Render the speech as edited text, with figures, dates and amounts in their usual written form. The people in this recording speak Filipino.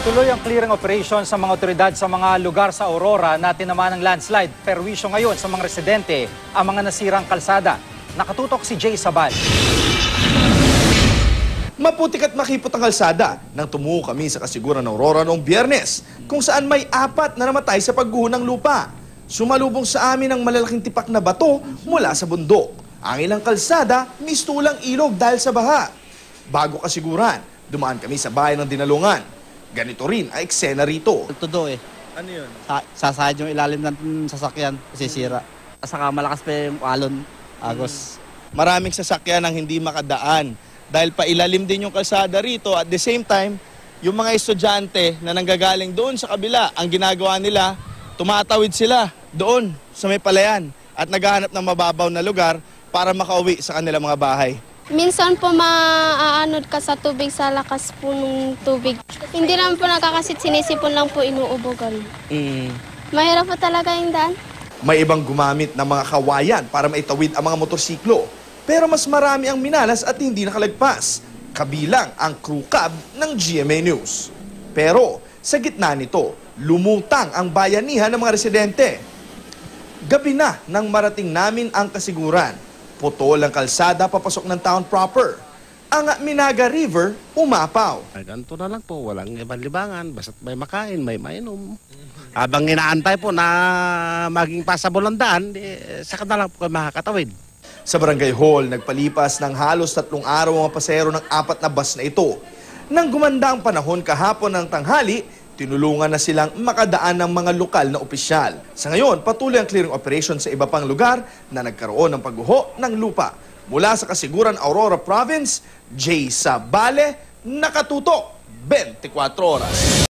Tuloy ang clearing operation sa mga otoridad sa mga lugar sa Aurora na tinamaan ng landslide. Perwisyo ngayon sa mga residente ang mga nasirang kalsada. Nakatutok si Jay Sabal. Maputik at makipot ang kalsada nang tumuho kami sa kasiguran ng Aurora noong Biyernes, kung saan may 4 na namatay sa pagguho ng lupa. Sumalubong sa amin ang malalaking tipak na bato mula sa bundok. Ang ilang kalsada, mistulang ilog dahil sa baha. Bago kasiguran, dumaan kami sa bahay ng Dinalungan. Ganito rin ang eksena rito. Tudo eh. Ano yun? Sasahid yung ilalim ng sasakyan, sisira. Saka malakas pa yung alon, agos. Maraming sasakyan ang hindi makadaan dahil pailalim din yung kalsada rito. At the same time, yung mga estudyante na nanggagaling doon sa kabila, ang ginagawa nila, tumatawid sila doon sa may palayan at naghahanap ng mababaw na lugar para makauwi sa kanilang mga bahay. Minsan po maaanod ka sa tubig sa lakas po ng tubig. Hindi naman po nakakasit, sinisipon lang po inuubogan. Mahirap po talaga yung daan. May ibang gumamit ng mga kawayan para maitawid ang mga motorsiklo. Pero mas marami ang minalas at hindi nakalagpas. Kabilang ang crew cab ng GMA News. Pero sa gitna nito, lumutang ang bayanihan ng mga residente. Gabi na nang marating namin ang kasiguran. Putol ang kalsada papasok ng town proper. Ang Minaga River umapaw. Ganito na lang po, walang ibang libangan, basta't may makain, may mainom. Habang inaantay po na maging passable ang daan, saka na lang po kayo makakatawid. Sa Barangay Hall, nagpalipas ng halos 3 araw ang mga pasahero ng 4 na bus na ito. Nang gumanda ang panahon kahapon ng tanghali, tinulungan na silang makadaan ng mga lokal na opisyal. Sa ngayon, patuloy ang clearing operation sa iba pang lugar na nagkaroon ng pagguho ng lupa. Mula sa Kasiguran, Aurora Province, Jay Sabale, nakatutok 24 oras.